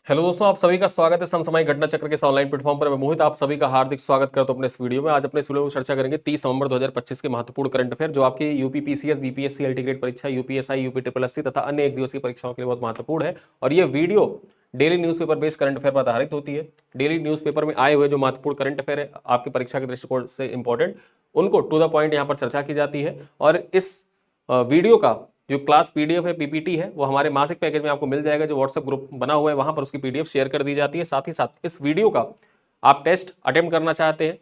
Hello दोस्तों, आप सभी का स्वागत है समसामयिक घटना चक्र के इस ऑनलाइन प्लेटफॉर्म पर। मैं मोहित आप सभी का हार्दिक स्वागत करता हूं अपने इस वीडियो में। आज अपने इस वीडियो में चर्चा करेंगे 30 नवंबर 2025 के महत्वपूर्ण करंट अफेयर, जो आपकी UP PCS, BPSC, LT grade परीक्षा, यूपीएसआई, यूपी ट्रिपल एससी तथा अन्य एक दिवसीय परीक्षाओं के लिए बहुत महत्वपूर्ण है। और ये video daily newspaper based current affair पर आधारित होती है। डेली न्यूज़पेपर में आए हुए जो महत्वपूर्ण करंट अफेयर है आपकी परीक्षा के दृष्टिकोण से इंपॉर्टेंट, उनको टू द पॉइंट यहाँ पर चर्चा की जाती है। और इस वीडियो का जो क्लास पीडीएफ है, पीपीटी है, वो हमारे मासिक पैकेज में आपको मिल जाएगा। जो व्हाट्सएप ग्रुप बना हुआ है वहां पर उसकी पीडीएफ शेयर कर दी जाती है। साथ ही साथ इस वीडियो का आप टेस्ट अटेम्प्ट करना चाहते हैं,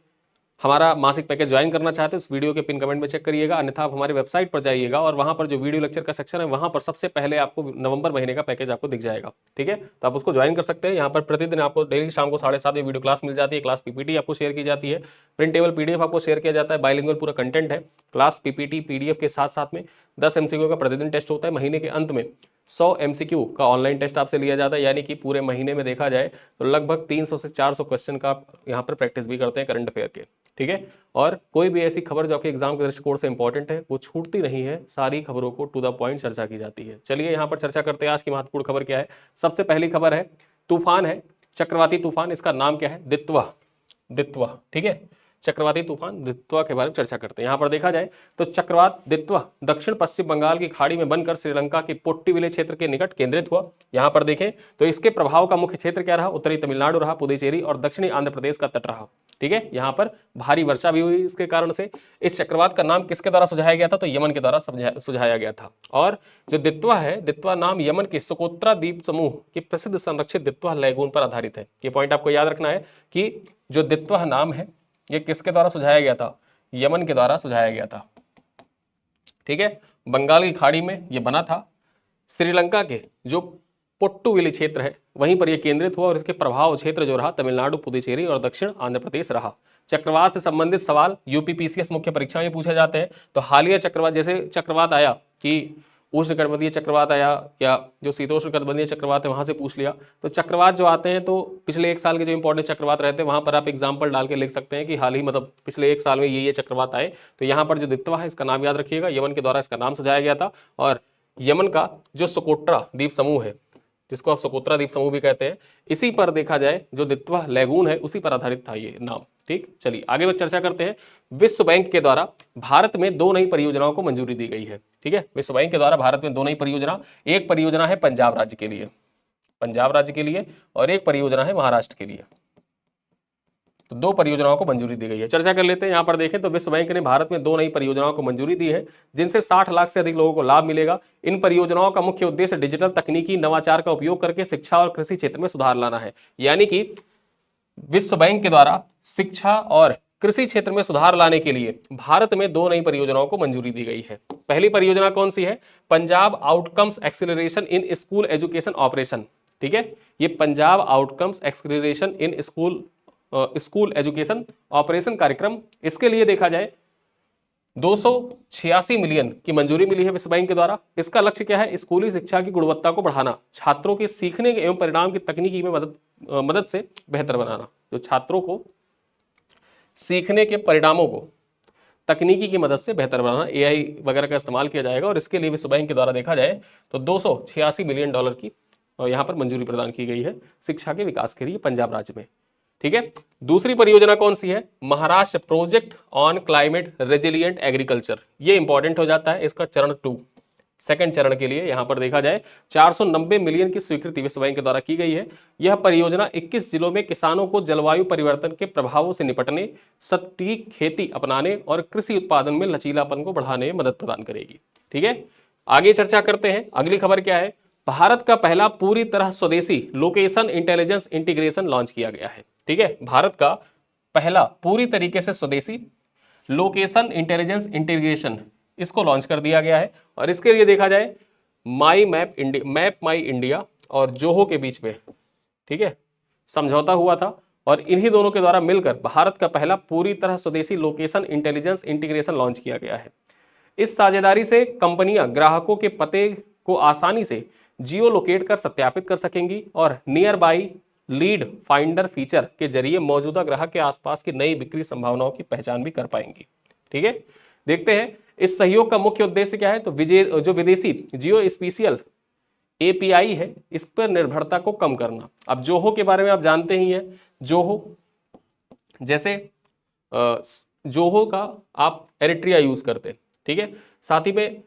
हमारा मासिक पैकेज ज्वाइन करना चाहते हैं, उस वीडियो के पिन कमेंट में चेक करिएगा। अन्यथा आप हमारे वेबसाइट पर जाइएगा और वहां पर जो वीडियो लेक्चर का सेक्शन है वहां पर सबसे पहले आपको नवंबर महीने का पैकेज आपको दिख जाएगा। ठीक है, तो आप उसको ज्वाइन कर सकते हैं। यहाँ पर प्रतिदिन आपको डेली शाम को 7:30 बजे वीडियो क्लास मिल जाती है। क्लास पीपीटी आपको शेयर की जाती है, प्रिंटेबल पीडीएफ आपको शेयर किया जाता है, बाइलिंगुअल पूरा कंटेंट है। क्लास पीपीटी पीडीएफ के साथ साथ में 10 एमसीक्यू का प्रतिदिन टेस्ट होता है। महीने के अंत में 100 एमसीक्यू का ऑनलाइन टेस्ट आपसे लिया जाता है, यानी कि पूरे महीने में देखा जाए तो लगभग 300 से 400 क्वेश्चन का आप यहाँ पर प्रैक्टिस भी करते हैं करंट अफेयर के। ठीक है, और कोई भी ऐसी खबर जो आपके एग्जाम के दृष्टिकोण से इंपॉर्टेंट है वो छूटती नहीं है। सारी खबरों को टू द पॉइंट चर्चा की जाती है। चलिए यहाँ पर चर्चा करते हैं आज की महत्वपूर्ण खबर क्या है। सबसे पहली खबर है तूफान है, चक्रवाती तूफान। इसका नाम क्या है? दित्वा। दित्वा, ठीक है, चक्रवाती तूफान दित्वा के बारे में चर्चा करते हैं। यहां पर देखा जाए तो चक्रवात दित्वा दक्षिण पश्चिम बंगाल की खाड़ी में बनकर श्रीलंका के पोट्टिविले क्षेत्र के निकट केंद्रित हुआ। यहां पर देखें तो इसके प्रभाव का मुख्य क्षेत्र क्या रहा? उत्तरी तमिलनाडु रहा, पुदुचेरी और दक्षिणी आंध्र प्रदेश का तट रहा। ठीक है, यहां पर भारी वर्षा भी हुई इसके कारण से। इस चक्रवात का नाम किसके द्वारा सुझाया गया था? तो यमन के द्वारा सुझाया गया था। और जो दित्वा है, दित्वा नाम यमन के सोकोत्रा द्वीप समूह के प्रसिद्ध संरक्षित दित्वा लैगून पर आधारित है। ये पॉइंट आपको याद रखना है कि जो दित्वा नाम है ये किसके द्वारा सुझाया गया था? यमन के द्वारा सुझाया गया था। ठीक है, बंगाल की खाड़ी में ये बना था। श्रीलंका के जो पोट्टुविली क्षेत्र है वहीं पर यह केंद्रित हुआ और इसके प्रभाव क्षेत्र जो रहा तमिलनाडु, पुदुचेरी और दक्षिण आंध्र प्रदेश रहा। चक्रवात से संबंधित सवाल यूपी पीसीएस मुख्य परीक्षा में पूछे जाते हैं। तो हालिया चक्रवात, जैसे चक्रवात आया कि उष्णकटिबंधीय चक्रवात आया या जो शीतोष्ण कटिबंधीय चक्रवात है वहां से पूछ लिया। तो चक्रवात जो आते हैं तो पिछले एक साल के जो इंपॉर्टेंट चक्रवात रहते हैं वहां पर आप एग्जाम्पल डाल के लिख सकते हैं कि हाल ही मतलब पिछले एक साल में ये चक्रवात आए। तो यहाँ पर जो दित्वा है इसका नाम याद रखिएगा, यमन के द्वारा इसका नाम सुझाया गया था। और यमन का जो सोकोट्रा द्वीप समूह है, जिसको आप सोकोत्रा द्वीप समूह भी कहते हैं, इसी पर देखा जाए जो दित्वा लैगून है उसी पर आधारित था ये नाम। ठीक, चलिए आगे बढ़ चर्चा करते हैं। विश्व बैंक के द्वारा भारत में 2 नई परियोजनाओं को मंजूरी दी गई है। ठीक है, विश्व बैंक के द्वारा भारत में 2 नई परियोजना, एक परियोजना है पंजाब राज्य के लिए, पंजाब राज्य के लिए, और एक परियोजना है महाराष्ट्र के लिए। तो 2 परियोजनाओं को मंजूरी दी गई है। चर्चा कर लेते हैं। यहाँ पर देखें तो विश्व बैंक ने भारत में 2 नई परियोजनाओं को मंजूरी दी है जिनसे 60 लाख से अधिक लोगों को लाभ मिलेगा। इन परियोजनाओं का मुख्य उद्देश्य डिजिटल तकनीकी नवाचार का उपयोग करके शिक्षा और कृषि क्षेत्र में सुधार लाना है। यानी कि विश्व बैंक के द्वारा शिक्षा और कृषि क्षेत्र में सुधार लाने के लिए भारत में 2 नई परियोजनाओं को मंजूरी दी गई है। पहली परियोजना कौन सी है? Punjab outcomes acceleration in school education operation. ठीक है, ये Punjab outcomes acceleration in school education operation कार्यक्रम, इसके लिए देखा जाए 286 मिलियन की मंजूरी मिली है विश्व बैंक के द्वारा। इसका लक्ष्य क्या है? स्कूली शिक्षा की गुणवत्ता को बढ़ाना, छात्रों के सीखने एवं परिणाम की तकनीकी में मदद से बेहतर बनाना। जो छात्रों को सीखने के परिणामों को तकनीकी की मदद से बेहतर बनाना, एआई वगैरह का इस्तेमाल किया जाएगा। और इसके लिए विश्व बैंक के द्वारा देखा जाए तो 286 मिलियन डॉलर की यहाँ पर मंजूरी प्रदान की गई है शिक्षा के विकास के लिए पंजाब राज्य में। ठीक है, दूसरी परियोजना कौन सी है? Maharashtra project on climate resilient agriculture. ये इंपॉर्टेंट हो जाता है, इसका चरण 2, सेकंड चरण के लिए यहां पर देखा जाए 490 मिलियन की स्वीकृति विश्व बैंक के द्वारा की गई है। यह परियोजना 21 जिलों में किसानों को जलवायु परिवर्तन के प्रभावों से निपटने, सटीक खेती अपनाने और कृषि उत्पादन में लचीलापन को बढ़ाने में मदद प्रदान करेगी। ठीक है, आगे चर्चा करते हैं। अगली खबर क्या है? भारत का पहला पूरी तरह स्वदेशी लोकेशन इंटेलिजेंस इंटीग्रेशन लॉन्च किया गया है। ठीक है, भारत का पहला पूरी तरीके से स्वदेशी लोकेशन इंटेलिजेंस इंटीग्रेशन इसको लॉन्च कर दिया गया है। और इसके लिए देखा जाए मैप माई इंडिया और जोहो के बीच में, ठीक है, समझौता हुआ था और इन्हीं दोनों के द्वारा मिलकर भारत का पहला पूरी तरह स्वदेशी लोकेशन इंटेलिजेंस इंटीग्रेशन लॉन्च किया गया है। इस साझेदारी से कंपनियां ग्राहकों के पते को आसानी से जियो लोकेट कर सत्यापित कर सकेंगी और near by lead finder feature के जरिए मौजूदा ग्राहक के आसपास की नई बिक्री संभावनाओं की पहचान भी कर पाएंगी। ठीक है, देखते हैं इस सहयोग का मुख्य उद्देश्य क्या है। तो जो विदेशी जियो स्पेशियल एपीआई है, इस पर निर्भरता को कम करना। अब जोहो के बारे में आप जानते ही हैं, जोहो जैसे जोहो का आप एरिट्रिया यूज करते, ठीक है। साथ ही में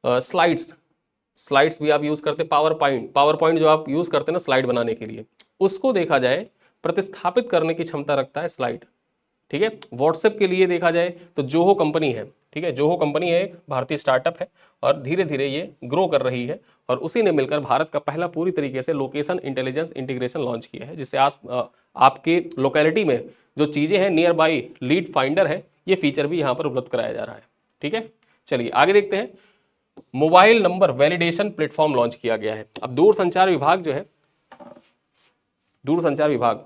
स्लाइड्स भी आप यूज करते, पावर पॉइंट जो आप यूज करते हैं ना स्लाइड बनाने के लिए, उसको देखा जाए प्रतिस्थापित करने की क्षमता रखता है स्लाइड, ठीक है। व्हाट्सएप के लिए देखा जाए तो जोहो कंपनी है, ठीक है। जोहो कंपनी है, एक भारतीय स्टार्टअप है और धीरे धीरे ये ग्रो कर रही है और उसी ने मिलकर भारत का पहला पूरी तरीके से लोकेशन इंटेलिजेंस इंटीग्रेशन लॉन्च किया है, जिससे आपके लोकेलिटी में जो चीजें हैं नियर बाई लीड फाइंडर है, ये फीचर भी यहाँ पर उपलब्ध कराया जा रहा है, ठीक है। चलिए आगे देखते हैं। Mobile number validation platform launch किया गया है। अब दूरसंचार विभाग जो है, दूरसंचार विभाग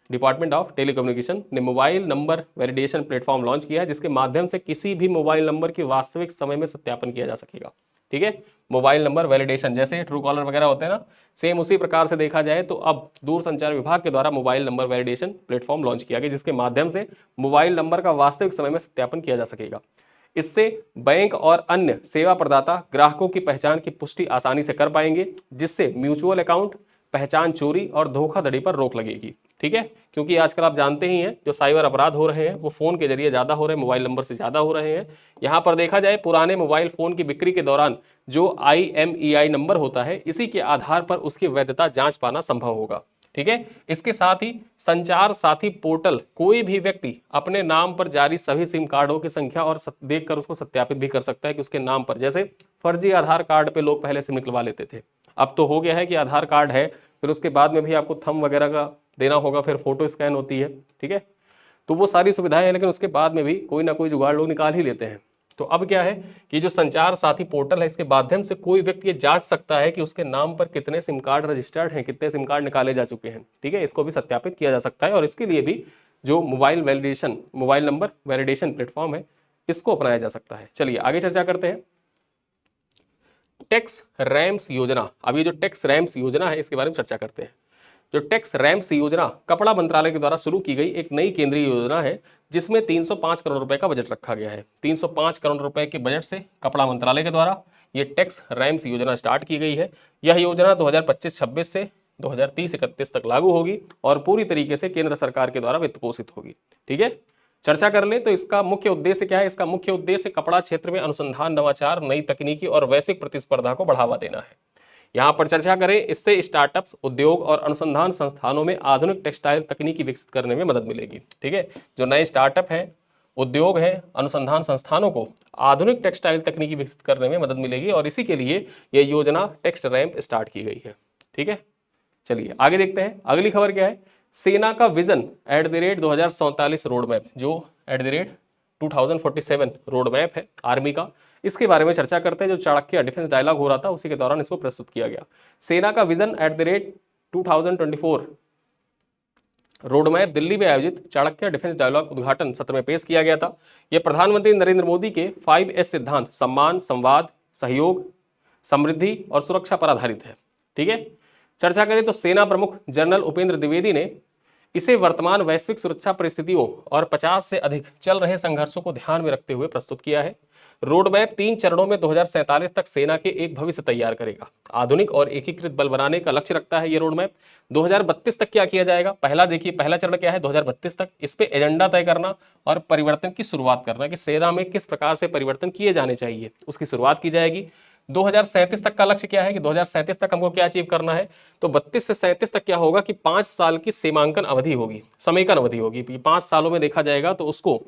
डिपार्टमेंट ऑफ टेलीकम्युनिकेशन ने mobile number validation platform launch किया है, जिसके माध्यम से किसी भी मोबाइल नंबर की वास्तविक समय में सत्यापन किया जा सकेगा, ठीक है। मोबाइल नंबर वैलिडेशन जैसे ट्रू कॉलर वगैरह होते हैं ना, सेम उसी प्रकार से देखा जाए तो अब दूरसंचार विभाग के द्वारा mobile number validation platform launch किया गया, जिसके माध्यम से मोबाइल नंबर का वास्तविक समय में सत्यापन किया जा सकेगा। इससे बैंक और अन्य सेवा प्रदाता ग्राहकों की पहचान की पुष्टि आसानी से कर पाएंगे, जिससे म्यूचुअल अकाउंट, पहचान चोरी और धोखाधड़ी पर रोक लगेगी, ठीक है। क्योंकि आजकल आप जानते ही हैं जो साइबर अपराध हो रहे हैं वो फोन के जरिए ज्यादा हो रहे हैं, मोबाइल नंबर से ज्यादा हो रहे हैं। यहां पर देखा जाए पुराने मोबाइल फोन की बिक्री के दौरान जो IMEI नंबर होता है, इसी के आधार पर उसकी वैधता जांच पाना संभव होगा, ठीक है। इसके साथ ही संचार साथी पोर्टल कोई भी व्यक्ति अपने नाम पर जारी सभी सिम कार्डों की संख्या और देखकर उसको सत्यापित भी कर सकता है कि उसके नाम पर, जैसे फर्जी आधार कार्ड पे लोग पहले सिम निकलवा लेते थे, अब तो हो गया है कि आधार कार्ड है फिर उसके बाद में भी आपको थंब वगैरह का देना होगा, फिर फोटो स्कैन होती है, ठीक है। तो वो सारी सुविधाएं हैं, लेकिन उसके बाद में भी कोई ना कोई जुगाड़ लोग निकाल ही लेते हैं। तो अब क्या है कि जो संचार साथी पोर्टल है, इसके माध्यम से कोई व्यक्ति ये जांच सकता है कि उसके नाम पर कितने सिम कार्ड रजिस्टर्ड हैं, कितने सिम कार्ड निकाले जा चुके हैं, ठीक है। इसको भी सत्यापित किया जा सकता है और इसके लिए भी जो मोबाइल नंबर वैलिडेशन प्लेटफॉर्म है, इसको अपनाया जा सकता है। चलिए आगे चर्चा करते हैं। टैक्स रैम्स योजना, अब ये जो टैक्स रैम्स योजना है इसके बारे में चर्चा करते हैं। जो टैक्स रैम्स योजना कपड़ा मंत्रालय के द्वारा शुरू की गई एक नई केंद्रीय योजना है, जिसमें 305 करोड़ रुपए का बजट रखा गया है। 305 करोड़ रुपए के बजट से कपड़ा मंत्रालय के द्वारा ये टैक्स रैम्स योजना स्टार्ट की गई है। यह योजना 2025-26 से 2030-31 तक लागू होगी और पूरी तरीके से केंद्र सरकार के द्वारा वित्त पोषित होगी, ठीक है। चर्चा कर लें तो इसका मुख्य उद्देश्य क्या है। इसका मुख्य उद्देश्य कपड़ा क्षेत्र में अनुसंधान, नवाचार, नई तकनीकी और वैश्विक प्रतिस्पर्धा को बढ़ावा देना है। यहाँ पर चर्चा करें, इससे स्टार्टअप्स, उद्योग और अनुसंधान संस्थानों में आधुनिक टेक्सटाइल तकनीकी विकसित करने में मदद मिलेगी, ठीक है। जो नए स्टार्टअप हैं, उद्योग हैं, अनुसंधान संस्थानों को आधुनिक टेक्सटाइल तकनीकी विकसित करने में मदद मिलेगी और इसी के लिए यह योजना टेक्स्ट रैम्प स्टार्ट की गई है, ठीक है। चलिए आगे देखते हैं, अगली खबर क्या है। सेना का विजन @2047 रोड मैप, जो @2047 रोड मैप है आर्मी का, इसके बारे में चर्चा करते हैं। जो चाणक्य डिफेंस डायलॉग हो रहा था उसी के दौरान इसको प्रस्तुत किया गया। सेना का विजन @2024 रोड मैप दिल्ली में आयोजित चाणक्य डिफेंस डायलॉग उद्घाटन सत्र में पेश किया गया था। यह प्रधानमंत्री नरेंद्र मोदी के 5S सिद्धांत, सम्मान, संवाद, सहयोग, समृद्धि और सुरक्षा पर आधारित है, ठीक है। चर्चा करें तो सेना प्रमुख जनरल उपेंद्र द्विवेदी ने इसे वर्तमान वैश्विक सुरक्षा परिस्थितियों और 50 से अधिक चल रहे संघर्षों को ध्यान में रखते हुए प्रस्तुत किया है। रोड मैप 3 चरणों में 2047 तक सेना के एक भविष्य तैयार करेगा। आधुनिक और एकीकृत बल बनाने का लक्ष्य रखता है ये रोड मैप। 2032 तक क्या किया जाएगा, पहला चरण क्या है 2032 तक, इस पे एजेंडा तय करना और परिवर्तन की शुरुआत करना कि सेना में किस प्रकार से परिवर्तन किए जाने चाहिए, उसकी शुरुआत की जाएगी। 2037 तक का लक्ष्य क्या है कि 2037 तक हमको क्या अचीव करना है, तो 32 से 37 तक क्या होगा कि 5 साल की सीमांकन अवधि होगी, समेकन अवधि होगी। 5 सालों में देखा जाएगा तो उसको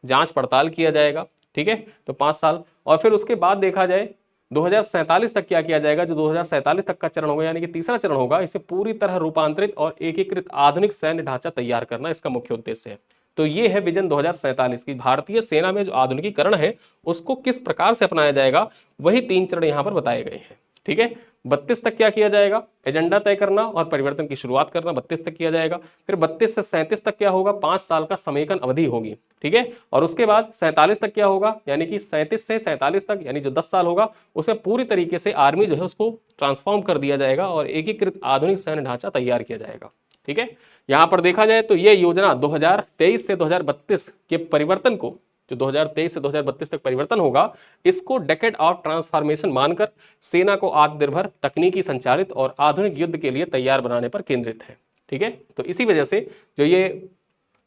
जांच पड़ताल किया जाएगा, ठीक है। तो 5 साल और फिर उसके बाद देखा जाए 2047 तक क्या किया जाएगा, जो 2047 तक का चरण होगा यानी कि तीसरा चरण होगा, इसे पूरी तरह रूपांतरित और एकीकृत आधुनिक सैन्य ढांचा तैयार करना इसका मुख्य उद्देश्य है। तो ये है विजन 2047 की। भारतीय सेना में जो आधुनिकीकरण है उसको किस प्रकार से अपनाया जाएगा, वही 3 चरण यहाँ पर बताए गए हैं, ठीक है। 32 तक क्या किया जाएगा, एजेंडा तय करना और परिवर्तन की शुरुआत करना 32 तक किया जाएगा। फिर 32 से 37 तक क्या होगा, 5 साल का समेकन अवधि होगी, ठीक है। और उसके बाद 47 तक क्या होगा, यानी कि 37 से 47 तक यानी जो 10 साल होगा उसमें पूरी तरीके से आर्मी जो है उसको ट्रांसफॉर्म कर दिया जाएगा और एकीकृत आधुनिक सैन्य ढांचा तैयार किया जाएगा, ठीक है। यहां पर देखा जाए तो यह योजना 2023 से 2032 के परिवर्तन को जो 2023 से 2032 तक परिवर्तन होगा, इसको डेकेड ऑफ ट्रांसफॉर्मेशन मानकर सेना को आत्मनिर्भर, तकनीकी संचालित और आधुनिक युद्ध के लिए तैयार बनाने पर केंद्रित है। ठीक है, तो इसी वजह से जो ये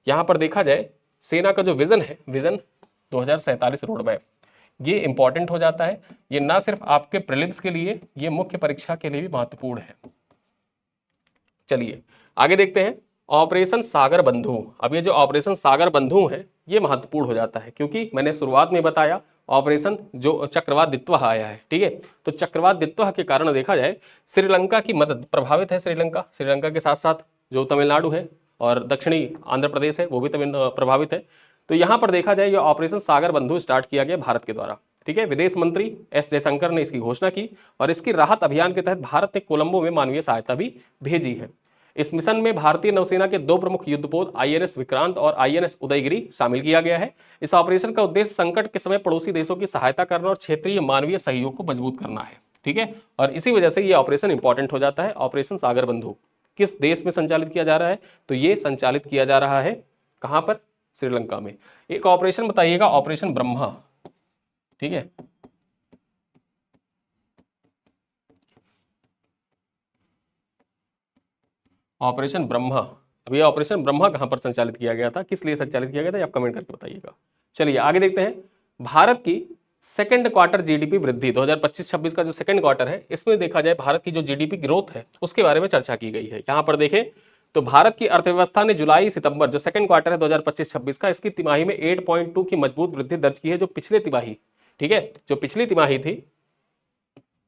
यहां पर देखा जाए सेना का जो विजन है, विजन 2047 रोड मैप, ये इंपॉर्टेंट हो जाता है। ये ना सिर्फ आपके प्रीलिम्स के लिए, ये मुख्य परीक्षा के लिए भी महत्वपूर्ण है। चलिए आगे देखते हैं ऑपरेशन सागर बंधु। अब ये जो ऑपरेशन सागर बंधु है ये महत्वपूर्ण हो जाता है, क्योंकि मैंने शुरुआत में बताया ऑपरेशन जो चक्रवात दित्वा आया है। ठीक है, तो चक्रवात दित्वा के कारण देखा जाए श्रीलंका की मदद प्रभावित है। श्रीलंका के साथ साथ जो तमिलनाडु है और दक्षिणी आंध्र प्रदेश है वो भी प्रभावित है। तो यहां पर देखा जाए ये ऑपरेशन सागर बंधु स्टार्ट किया गया भारत के द्वारा। ठीक है, विदेश मंत्री एस जयशंकर ने इसकी घोषणा की और इसकी राहत अभियान के तहत भारत ने कोलंबो में मानवीय सहायता भी भेजी है। इस मिशन में भारतीय नौसेना के 2 प्रमुख युद्धपोत आईएनएस विक्रांत और आईएनएस उदयगिरी शामिल किया गया है। इस ऑपरेशन का उद्देश्य संकट के समय पड़ोसी देशों की सहायता करना और क्षेत्रीय मानवीय सहयोग को मजबूत करना है। ठीक है, और इसी वजह से यह ऑपरेशन इंपॉर्टेंट हो जाता है। ऑपरेशन सागर बंधु किस देश में संचालित किया जा रहा है? तो ये संचालित किया जा रहा है कहां पर? श्रीलंका में। एक ऑपरेशन बताइएगा, ऑपरेशन ब्रह्मा। ठीक है, ऑपरेशन ब्रह्मा। अब ये ऑपरेशन ब्रह्मा कहां पर संचालित किया गया था, किस लिए संचालित किया गया था, आप कमेंट करके बताइएगा। चलिए आगे देखते हैं भारत की सेकंड क्वार्टर जीडीपी वृद्धि 2025-26 का जो सेकंड क्वार्टर है, इसमें देखा जाए भारत की जो जीडीपी ग्रोथ है उसके बारे में चर्चा की गई है। यहां पर देखें तो भारत की अर्थव्यवस्था ने जुलाई सितंबर जो सेकंड क्वार्टर है 2025-26 का, इसकी तिमाही में 8.2 की मजबूत वृद्धि दर्ज की है। जो पिछले तिमाही, ठीक है, जो पिछली तिमाही थी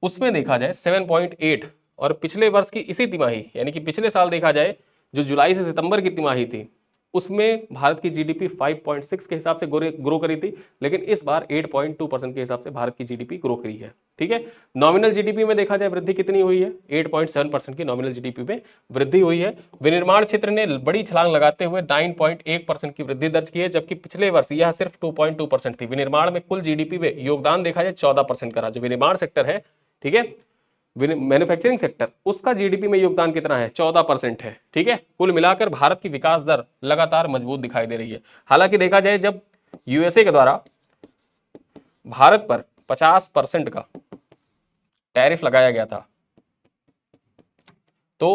उसमें देखा जाए 7.8, और पिछले वर्ष की इसी तिमाही यानी कि पिछले साल देखा जाए जो जुलाई से सितंबर की तिमाही थी उसमें भारत की जीडीपी 5.6 के हिसाब से ग्रो करी थी, लेकिन इस बार 8.2% के हिसाब से भारत की जीडीपी ग्रो करी है। ठीक है, नॉमिनल जीडीपी में देखा जाए वृद्धि कितनी हुई है? 8.7% की नॉमिनल जीडीपी में वृद्धि हुई है। विनिर्माण क्षेत्र ने बड़ी छलांग लगाते हुए 9.1% की वृद्धि दर्ज की है, जबकि पिछले वर्ष यह सिर्फ 2.2% थी। विनिर्माण में कुल जीडीपी में योगदान देखा जाए 14% का रहा। जो विनिर्माण सेक्टर है, ठीक है, मैन्युफैक्चरिंग सेक्टर, उसका जीडीपी में योगदान कितना है? 14% है। ठीक है, कुल मिलाकर भारत की विकास दर लगातार मजबूत दिखाई दे रही है। हालांकि देखा जाए जब यूएसए के द्वारा भारत पर 50% का टैरिफ लगाया गया था तो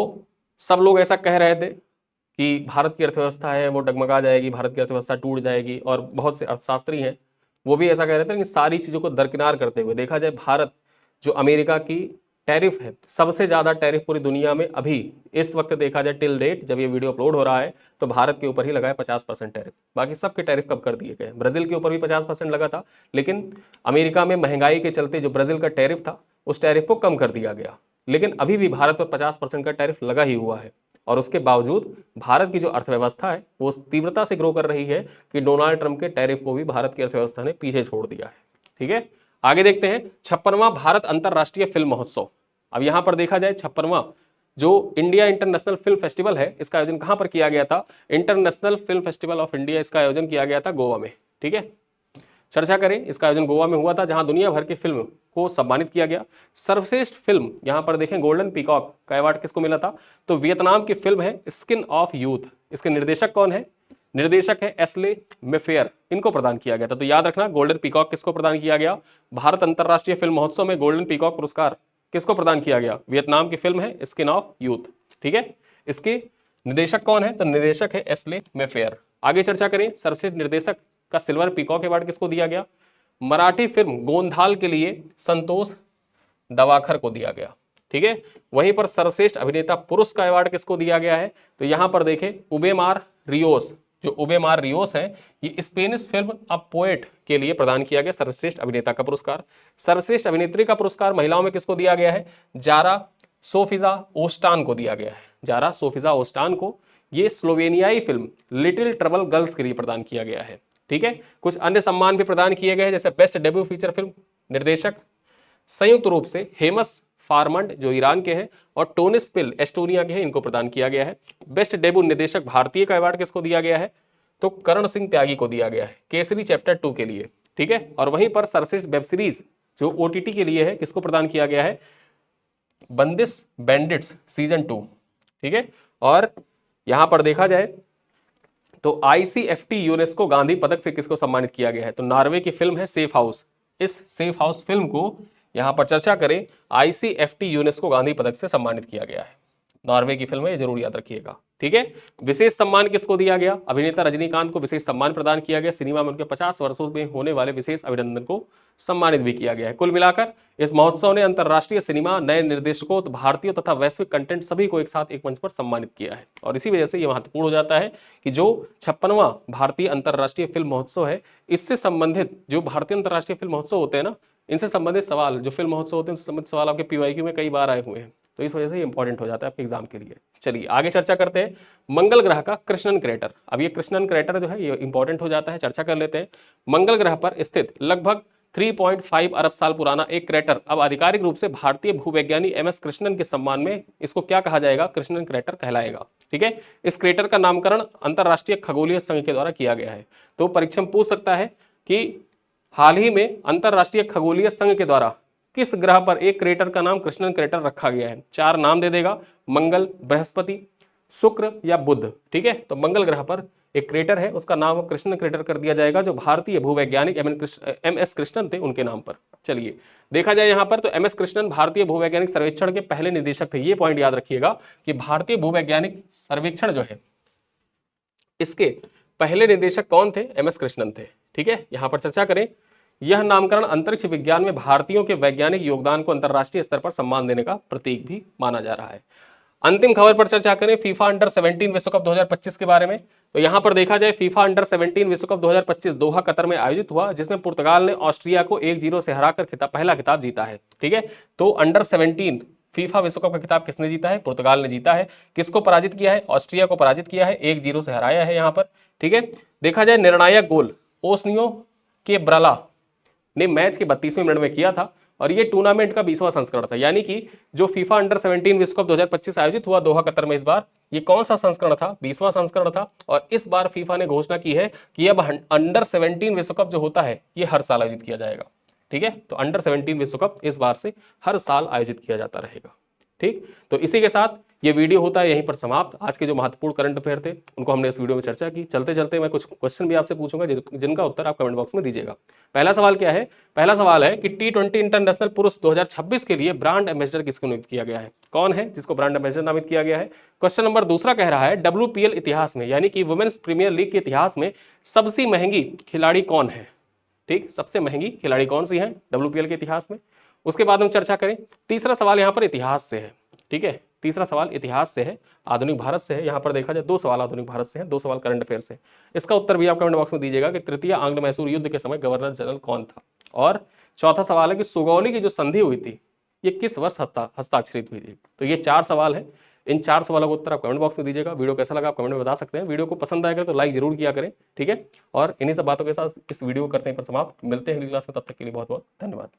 सब लोग ऐसा कह रहे थे कि भारत की अर्थव्यवस्था है वो डगमगा जाएगी, भारत की अर्थव्यवस्था टूट जाएगी, और बहुत से अर्थशास्त्री हैं वो भी ऐसा कह रहे थे। लेकिन सारी चीजों को दरकिनार करते हुए देखा जाए भारत जो अमेरिका की टैरिफ है, सबसे ज्यादा टैरिफ पूरी दुनिया में अभी इस वक्त देखा जाए टिल डेट जब ये वीडियो अपलोड हो रहा है तो भारत के ऊपर ही लगा है 50% टैरिफ। बाकी सबके टैरिफ कब कर दिए गए? ब्राजील के ऊपर भी 50% लगा था, लेकिन अमेरिका में महंगाई के चलते जो ब्राजील का टैरिफ था उस टैरिफ को कम कर दिया गया। लेकिन अभी भी भारत पर 50% का टैरिफ लगा ही हुआ है, और उसके बावजूद भारत की जो अर्थव्यवस्था है वो तीव्रता से ग्रो कर रही है कि डोनाल्ड ट्रंप के टैरिफ को भी भारत की अर्थव्यवस्था ने पीछे छोड़ दिया है। ठीक है, आगे देखते हैं 56वां भारत अंतरराष्ट्रीय फिल्म महोत्सव। अब यहां पर देखा जाए 56वां जो इंडिया इंटरनेशनल फिल्म फेस्टिवल है, इसका आयोजन कहां पर किया गया था? International film festival of India, इसका आयोजन किया गया था गोवा में। ठीक है, चर्चा करें, इसका आयोजन गोवा में हुआ था जहां दुनिया भर की फिल्म को सम्मानित किया गया। सर्वश्रेष्ठ फिल्म यहां पर देखें गोल्डन पीकॉक का अवार्ड किसको मिला था? तो वियतनाम की फिल्म है स्किन ऑफ यूथ। इसके निर्देशक कौन है? निर्देशक है एस्ले मेफेयर, इनको प्रदान किया गया था। तो याद रखना गोल्डन पीकॉक किसको प्रदान किया गया? भारत अंतरराष्ट्रीय फिल्म महोत्सव में गोल्डन पीकॉक पुरस्कार किसको प्रदान किया गया? वियतनाम की फिल्म है स्किन ऑफ यूथ। ठीक है, इसके निर्देशक कौन है? तो निर्देशक है एस्ले मेफेयर। आगे चर्चा करें, सर्वश्रेष्ठ निर्देशक का सिल्वर पीकॉक अवार्ड किसको दिया गया? मराठी फिल्म गोंधाल के लिए संतोष दवाखर को दिया गया। ठीक है, वहीं पर सर्वश्रेष्ठ अभिनेता पुरुष का अवार्ड किसको दिया गया है? तो यहां पर देखें उबेमार रियोस, जो उबेमार रियोस है, ये स्पेनिश फिल्म अ पोएट के लिए प्रदान किया गया सर्वश्रेष्ठ अभिनेता का पुरस्कार। सर्वश्रेष्ठ अभिनेत्री का पुरस्कार महिलाओं में किसको दिया गया है? जारा सोफिजा ओस्टान को दिया गया है। जारा सोफिजा ओस्टान को ये स्लोवेनियाई फिल्म लिटिल ट्रबल गर्ल्स के लिए प्रदान किया गया है। ठीक है, कुछ अन्य सम्मान भी प्रदान किए गए हैं, जैसे बेस्ट डेब्यू फीचर फिल्म निर्देशक संयुक्त रूप से हेमस फार्मंड जो ईरान के हैं और टोनिस पिल एस्टोनिया के हैं, इनको प्रदान किया गया है। बेस्ट डेब्यू निर्देशक भारतीय का अवार्ड किसको दिया गया है? तो करण सिंह त्यागी को दिया गया है केसरी चैप्टर 2 के लिए। ठीक है, और वहीं पर सर्वश्रेष्ठ वेब सीरीज जो ओटीटी के लिए है किसको प्रदान किया गया है? बंदिश बैंडिट्स सीजन 2। ठीक है, और यहां पर देखा जाए तो ICFT यूनेस्को गांधी पदक से किसको सम्मानित किया गया है? तो नॉर्वे की फिल्म है सेफ हाउस। इस सेफ हाउस फिल्म को यहां पर चर्चा करें, ICFT यूनेस्को गांधी पदक से सम्मानित किया गया है। नॉर्वे की फिल्म है, जरूर याद रखिएगा। ठीक है। विशेष सम्मान किसको दिया गया? अभिनेता रजनीकांत को विशेष सम्मान प्रदान किया गया। सिनेमा में उनके 50 वर्षों में होने वाले विशेष अभिनंदन को सम्मानित भी किया गया है। कुल मिलाकर इस महोत्सव ने अंतर्राष्ट्रीय सिनेमा, नए निर्देशकों, भारतीय तथा वैश्विक कंटेंट सभी को एक साथ एक मंच पर सम्मानित किया है। और इसी वजह से यह महत्वपूर्ण हो जाता है कि जो 56वां भारतीय अंतर्राष्ट्रीय फिल्म महोत्सव है, इससे संबंधित जो भारतीय अंतर्राष्ट्रीय फिल्म महोत्सव होते हैं ना, इनसे संबंधित सवाल, जो फिल्म महोत्सव होते हैं, संबंधित सवाल आपके PYQ में कई बार आए हुए हैं, तो इस वजह से ये इंपॉर्टेंट हो जाता है आपके एग्जाम के लिए। चलिए आगे चर्चा करते हैं मंगल ग्रह का कृष्णन क्रेटर। अब ये कृष्णन क्रेटर जो है ये इंपॉर्टेंट हो जाता है, चर्चा कर लेते हैं। मंगल ग्रह पर स्थित लगभग 3.5 अरब साल पुराना एक क्रेटर अब आधिकारिक रूप से भारतीय भूवैज्ञानिक MS कृष्णन के सम्मान में इसको क्या कहा जाएगा? कृष्णन क्रेटर कहलाएगा। ठीक है। इस क्रेटर का नामकरण अंतरराष्ट्रीय खगोलीय संघ के द्वारा किया गया है। तो परीक्षा में पूछ सकता है कि हाल ही में अंतरराष्ट्रीय खगोलीय संघ के द्वारा किस ग्रह पर एक क्रेटर का नाम कृष्णन क्रेटर रखा गया है? 4 नाम दे देगा, मंगल, बृहस्पति, शुक्र या बुध। ठीक है। तो मंगल ग्रह पर एक क्रेटर है, उसका नाम कृष्णन क्रेटर कर दिया जाएगा, जो भारतीय भूवैज्ञानिक MS कृष्णन थे उनके नाम पर। चलिए देखा जाए यहां पर, तो MS कृष्णन भारतीय भूवैज्ञानिक सर्वेक्षण के पहले निदेशक थे। ये पॉइंट याद रखिएगा कि भारतीय भूवैज्ञानिक सर्वेक्षण जो है इसके पहले निदेशक कौन थे? MS कृष्णन थे। ठीक है। यहां पर चर्चा करें, यह नामकरण अंतरिक्ष विज्ञान में भारतीयों के वैज्ञानिक योगदान को अंतर्राष्ट्रीय स्तर पर सम्मान देने का प्रतीक भी माना जा रहा है। अंतिम खबर पर चर्चा करें फीफा अंडर 17 विश्व कप 2025 के बारे में। तो यहां पर देखा जाए फीफा अंडर 17 विश्व कप 2025 दोहा कतर में आयोजित हुआ, जिसमें पुर्तगाल ने ऑस्ट्रिया को 1-0 से हराकर पहला खिताब जीता है। ठीक है। तो अंडर 17 फीफा विश्व कप का खिताब किसने जीता है? पुर्तगाल ने जीता है। किसको पराजित किया है? ऑस्ट्रिया को पराजित किया है, 1-0 से हराया है यहां पर। ठीक है। देखा जाए निर्णायक गोल ओस्नियो के ब्राला ने मैच के 32वें मिनट में किया था, और ये टूर्नामेंट का 20वां संस्करण था। यानी कि जो फीफा अंडर 17 विश्व कप 2025 आयोजित हुआ दोहा कतर में, इस बार ये कौन सा संस्करण था? 20वां संस्करण था। और इस बार फीफा ने घोषणा की है कि अब अंडर 17 विश्व कप जो होता है ये हर साल आयोजित किया जाएगा। ठीक है। तो अंडर 17 विश्व कप इस बार से हर साल आयोजित किया जाता रहेगा। ठीक। तो इसी के साथ ये वीडियो होता है यहीं पर समाप्त। आज के जो महत्वपूर्ण करंट अफेयर थे उनको हमने इस वीडियो में चर्चा की। चलते चलते मैं कुछ क्वेश्चन भी आपसे पूछूंगा जिनका उत्तर आप कमेंट बॉक्स में दीजिएगा। पहला सवाल क्या है? पहला सवाल है कि T20 इंटरनेशनल पुरुष 2026 के लिए ब्रांड एम्बेसडर किसको नियुक्त किया गया है? कौन है जिसको ब्रांड एम्बेसडर नामित किया गया है? क्वेश्चन नंबर दूसरा कह रहा है WPL इतिहास में, यानी कि वुमेन्स प्रीमियर लीग के इतिहास में सबसे महंगी खिलाड़ी कौन है? ठीक, सबसे महंगी खिलाड़ी कौन सी है WPL के इतिहास में? उसके बाद हम चर्चा करें। तीसरा सवाल यहाँ पर इतिहास से है। ठीक है। तीसरा सवाल इतिहास से है, आधुनिक भारत से है। यहां पर देखा जाए 2 सवाल आधुनिक भारत से हैं, 2 सवाल करंट अफेयर से। इसका उत्तर भी आप कमेंट बॉक्स में दीजिएगा कि तृतीय आंग्ल मैसूर युद्ध के समय गवर्नर जनरल कौन था। और चौथा सवाल है कि सुगौली की जो संधि हुई थी ये किस वर्ष हस्ताक्षरित हुई थी। तो ये 4 सवाल है। इन 4 सवालों का उत्तर आप कमेंट बॉक्स में दीजिएगा। वीडियो कैसा लगा आप कमेंट में बता सकते हैं। वीडियो को पसंद आएगा तो लाइक जरूर किया करें। ठीक है। और इन्हीं सब बातों के साथ इस वीडियो को करते हैं पर समाप्त। मिलते हैं अगली क्लास में, तब तक के लिए बहुत बहुत धन्यवाद।